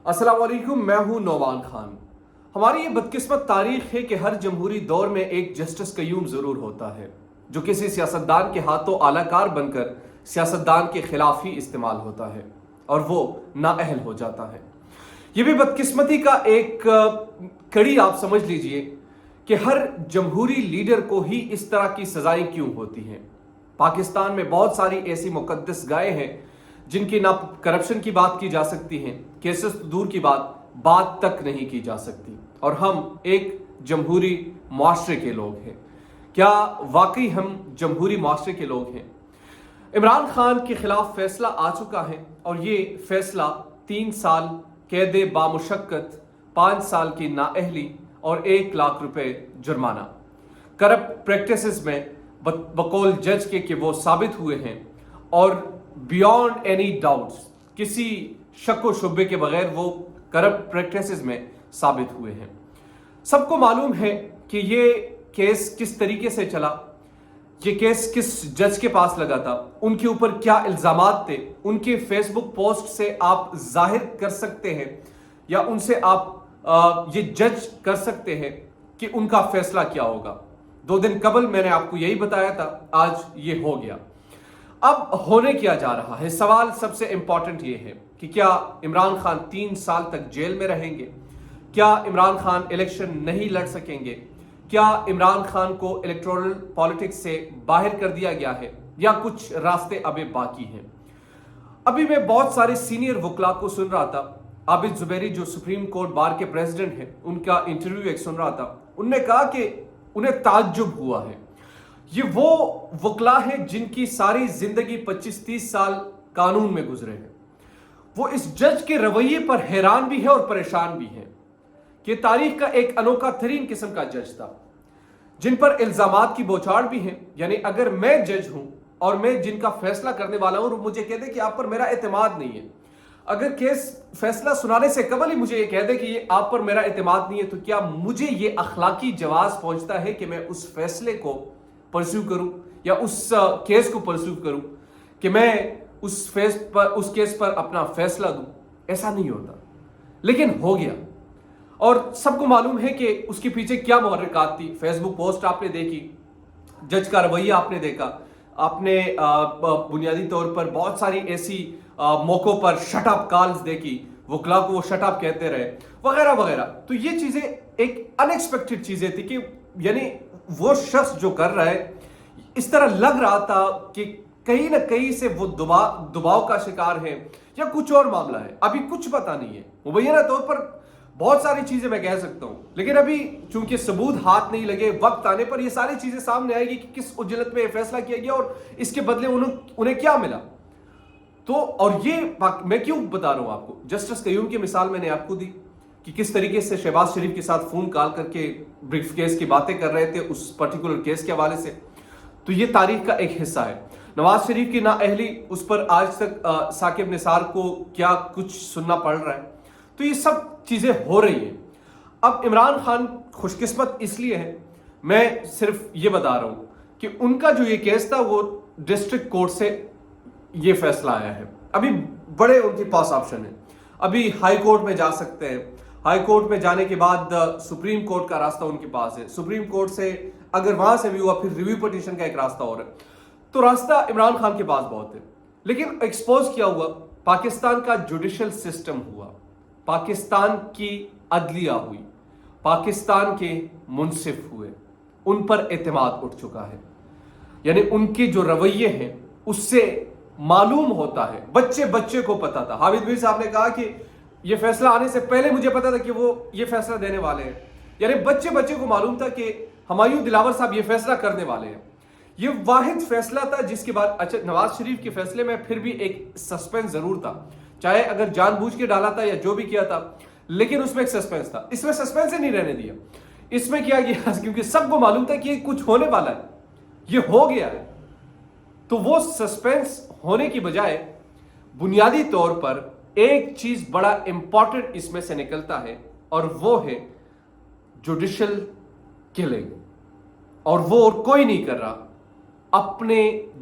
अस्सलाम वालेकुम, मैं हूं नौमान खान। हमारी ये बदकिस्मत तारीख है कि हर जमहूरी दौर में एक जस्टिस कयूम ज़रूर होता है जो किसी सियासतदान के हाथों आलाकार बनकर सियासतदान के खिलाफ ही इस्तेमाल होता है और वो नाअहल हो जाता है। ये भी बदकिस्मती का एक कड़ी आप समझ लीजिए कि हर जमहूरी लीडर को ही इस तरह की सजाएं क्यों होती हैं। पाकिस्तान में बहुत सारी ऐसी मुकद्दस गायें हैं जिनकी ना करप्शन की बात की जा सकती है, केसेस तो दूर की बात तक नहीं की जा सकती, और हम एक जमहूरी मुआशरे के लोग हैं। क्या वाकई हम जमहूरी मुआशरे के लोग हैं? इमरान खान के खिलाफ फैसला आ चुका है और ये फैसला 3 साल कैद बामुशक्कत, 5 साल की नाअहली और 1 लाख रुपए जुर्माना। करप्ट प्रैक्टिसेस में बकौल जज के वो साबित हुए हैं और बियॉन्ड एनी डाउट्स, किसी शक व शुबे के बगैर वो करप्ट प्रैक्टिसेस में साबित हुए हैं। सबको मालूम है कि ये केस किस तरीके से चला, ये केस किस जज के पास लगा था, उनके ऊपर क्या इल्जामात थे। उनके फेसबुक पोस्ट से आप जाहिर कर सकते हैं या उनसे आप ये जज कर सकते हैं कि उनका फैसला क्या होगा। 2 दिन कबल मैंने आपको यही बताया था, आज ये हो गया। अब होने क्या जा रहा है? सवाल सबसे इंपॉर्टेंट ये है कि क्या इमरान खान 3 साल तक जेल में रहेंगे? क्या इमरान खान इलेक्शन नहीं लड़ सकेंगे? क्या इमरान खान को इलेक्टोरल पॉलिटिक्स से बाहर कर दिया गया है या कुछ रास्ते अभी बाकी हैं? अभी मैं बहुत सारे सीनियर वकला को सुन रहा था। आबिद जुबैरी जो सुप्रीम कोर्ट बार के प्रेसिडेंट हैं, उनका इंटरव्यू एक सुन रहा था। उनने कहा कि उन्हें ताज्जुब हुआ है। ये वो वकला हैं जिनकी सारी जिंदगी 25-30 साल कानून में गुजरे हैं। वो इस जज के रवैये पर हैरान भी है और परेशान भी है कि तारीख का एक अनोखा तरीन किस्म का जज था, जिन पर इल्जामात की बौछार भी है। यानी अगर मैं जज हूं और मैं जिनका फैसला करने वाला हूं और मुझे कह दे कि आप पर मेरा एतमाद नहीं है, अगर केस फैसला सुनाने से कबल ही मुझे ये कह दे कि ये आप पर मेरा एतमाद नहीं है, तो क्या मुझे ये अखलाकी जवाज पहुंचता है कि मैं उस फैसले को परस्यू करूं या उस केस को परस्यू करूं, कि मैं उस केस पर अपना फैसला दूं? ऐसा नहीं होता, लेकिन हो गया। और सबको मालूम है कि उसके पीछे क्या मुहर्रिकात थी। फेसबुक पोस्ट आपने देखी, जज का रवैया आपने देखा, आपने बुनियादी तौर पर बहुत सारी ऐसी मौकों पर शट अप कॉल्स देखी, वकला को वो शट अप कहते रहे वगैरह वगैरह। तो ये चीजें एक अनएक्सपेक्टेड चीजें थी कि यानी वो शख्स जो कर रहा है, इस तरह लग रहा था कि कहीं ना कहीं से वो दबाव का शिकार है या कुछ और मामला है। अभी कुछ पता नहीं है। मुबैना तौर पर बहुत सारी चीजें मैं कह सकता हूं, लेकिन अभी चूंकि सबूत हाथ नहीं लगे, वक्त आने पर ये सारी चीजें सामने आएगी कि किस उजलत में फैसला किया गया और इसके बदले उन्हें क्या मिला। तो और ये मैं क्यों बता रहा हूं आपको, जस्टिस कयूम की मिसाल मैंने आपको दी कि किस तरीके से शहबाज शरीफ के साथ फोन कॉल करके ब्रीफ केस की बातें कर रहे थे उस पर्टिकुलर केस के हवाले से। तो ये तारीख का एक हिस्सा है। नवाज शरीफ की नाअहली, उस पर आज तक साकिब निसार को क्या कुछ सुनना पड़ रहा है। तो ये सब चीजें हो रही हैं। अब इमरान खान खुशकिस्मत इसलिए है, मैं सिर्फ ये बता रहा हूं कि उनका जो ये केस था वो डिस्ट्रिक्ट कोर्ट से ये फैसला आया है। अभी बड़े उनके पास ऑप्शन है। अभी हाई कोर्ट में जा सकते हैं, हाई कोर्ट में जाने के बाद सुप्रीम कोर्ट का रास्ता उनके पास है। सुप्रीम कोर्ट से अगर वहां से भी हुआ, फिर रिव्यू पिटीशन का एक रास्ता और है। तो रास्ता इमरान खान के पास बहुत है। लेकिन एक्सपोज क्या हुआ? पाकिस्तान का जुडिशल सिस्टम हुआ, पाकिस्तान की अदलिया हुई, पाकिस्तान के मुंसिफ हुए, उन पर एतमाद उठ चुका है। यानी उनके जो रवैये हैं उससे मालूम होता है, बच्चे बच्चे को पता था। हामिद मीर साहब ने कहा कि ये फैसला आने से पहले मुझे पता था कि वो ये फैसला देने वाले हैं। यानी बच्चे बच्चे को मालूम था कि हुमायूं दिलावर साहब ये फैसला करने वाले हैं। ये वाहिद फैसला था जिसके बाद, अच्छा, नवाज शरीफ के फैसले में फिर भी एक सस्पेंस जरूर था, चाहे अगर जानबूझ के डाला था या जो भी किया था, लेकिन उसमें एक सस्पेंस था। इसमें सस्पेंस ही नहीं रहने दिया। इसमें क्या किया, क्योंकि सबको मालूम था कि कुछ होने वाला है, ये हो गया है। तो वो सस्पेंस होने की बजाय बुनियादी तौर पर एक चीज बड़ा इंपॉर्टेंट इसमें से निकलता है, और वो है जुडिशल किलिंग। और वो और कोई नहीं कर रहा, अपने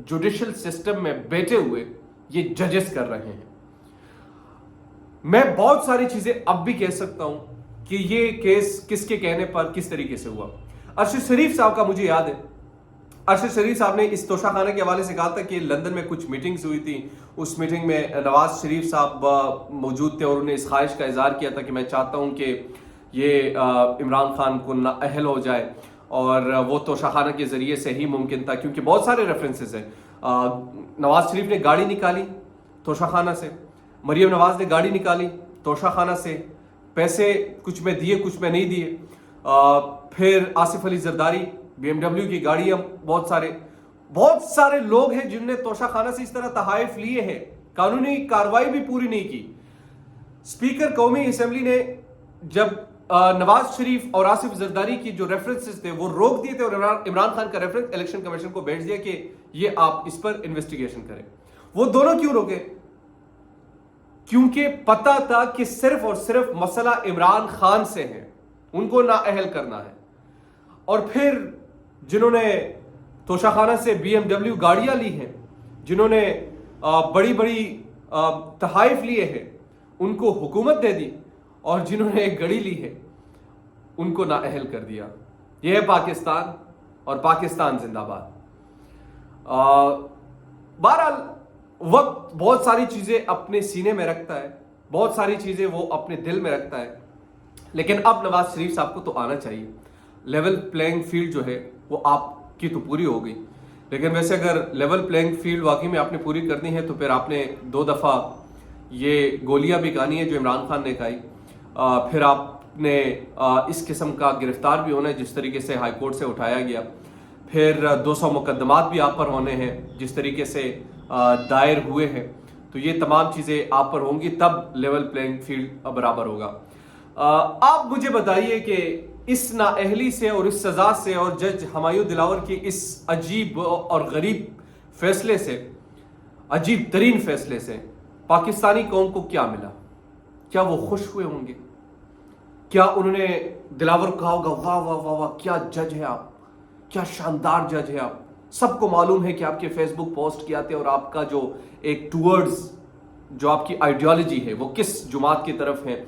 जुडिशल सिस्टम में बैठे हुए ये जजेस कर रहे हैं। میں بہت ساری چیزیں اب بھی کہہ سکتا ہوں کہ یہ کیس کس کے کہنے پر کس طریقے سے ہوا. ارشد شریف صاحب کا مجھے یاد ہے، ارشد شریف صاحب نے اس توشہ خانہ کے حوالے سے کہا تھا کہ لندن میں کچھ میٹنگز ہوئی تھی، اس میٹنگ میں نواز شریف صاحب موجود تھے اور انہوں نے اس خواہش کا اظہار کیا تھا کہ میں چاہتا ہوں کہ یہ عمران خان کو نااہل ہو جائے، اور وہ توشہ خانہ کے ذریعے سے ہی ممکن تھا، کیونکہ بہت سارے ریفرنسز ہیں. نواز شریف نے گاڑی نکالی توشہ خانہ سے، مریم نواز نے گاڑی نکالی توشہ خانہ سے، پیسے کچھ میں دیے کچھ میں نہیں دیے. پھر Asif Ali Zardari, B M W کی گاڑیاں، بہت سارے لوگ ہیں جن نے توشہ خانہ سے اس طرح تحائف لیے ہیں، قانونی کارروائی بھی پوری نہیں کی. اسپیکر قومی اسمبلی نے جب نواز شریف اور آصف زرداری کی جو ریفرنسز تھے وہ روک دیے تھے، اور عمران خان کا ریفرنس الیکشن کمیشن کو بھیج دیا کہ یہ آپ اس پر انویسٹیگیشن کریں. وہ دونوں کیوں روکے؟ کیونکہ پتا تھا کہ صرف اور صرف مسئلہ عمران خان سے ہے، ان کو نااہل کرنا ہے. اور پھر جنہوں نے توشہ خانہ سے بی ایم ڈبلیو گاڑیاں لی ہیں، جنہوں نے بڑی بڑی تحائف لیے ہیں، ان کو حکومت دے دی، اور جنہوں نے ایک گڑی لی ہے ان کو نااہل کر دیا. یہ ہے پاکستان، اور پاکستان زندہ باد. بہرحال وقت بہت ساری چیزیں اپنے سینے میں رکھتا ہے، بہت ساری چیزیں وہ اپنے دل میں رکھتا ہے، لیکن اب نواز شریف صاحب کو تو آنا چاہیے. لیول پلینگ فیلڈ جو ہے وہ آپ کی تو پوری ہو گئی، لیکن ویسے اگر لیول پلینگ فیلڈ واقعی میں آپ نے پوری کرنی ہے تو پھر آپ نے 2 دفعہ یہ گولیاں بھی کھانی ہے جو عمران خان نے کھائی. پھر آپ نے اس قسم کا گرفتار بھی ہونا ہے جس طریقے سے ہائی کورٹ سے اٹھایا گیا. پھر 200 مقدمات بھی آپ پر ہونے ہیں جس طریقے سے دائر ہوئے ہیں. تو یہ تمام چیزیں آپ پر ہوں گی، تب لیول پلینگ فیلڈ برابر ہوگا. آپ مجھے بتائیے کہ اس نااہلی سے اور اس سزا سے اور جج ہمایوں دلاور کی اس عجیب اور غریب فیصلے سے، عجیب ترین فیصلے سے پاکستانی قوم کو کیا ملا؟ کیا وہ خوش ہوئے ہوں گے؟ کیا انہوں نے دلاور کو کہا ہوگا واہ واہ واہ واہ کیا جج ہے آپ، کیا شاندار جج ہے آپ؟ سب کو معلوم ہے کہ آپ کے فیس بک پوسٹ کیا تھے اور آپ کا جو ایک ٹورڈز جو آپ کی آئیڈیالوجی ہے وہ کس جماعت کی طرف ہے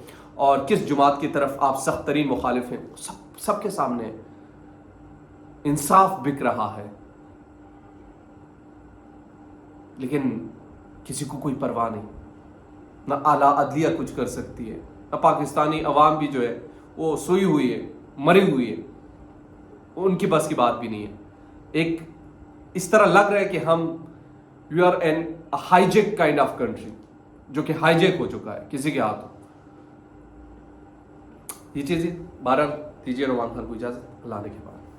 اور کس جماعت کی طرف آپ سخت ترین مخالف ہیں. سب کے سامنے انصاف بک رہا ہے، لیکن کسی کو کوئی پرواہ نہیں. نہ اعلیٰ عدلیہ کچھ کر سکتی ہے، نہ پاکستانی عوام بھی جو ہے وہ سوئی ہوئی ہے، مری ہوئی ہے، ان کی بس کی بات بھی نہیں ہے. ایک اس طرح لگ رہا ہے کہ ہم we are in hijack kind of country, جو کہ ہائی جیک ہو چکا ہے کسی کے ہاتھوں. یہ چیزیں 12 دیجیے عمران خان کو اجازت. اللہ نے کے بعد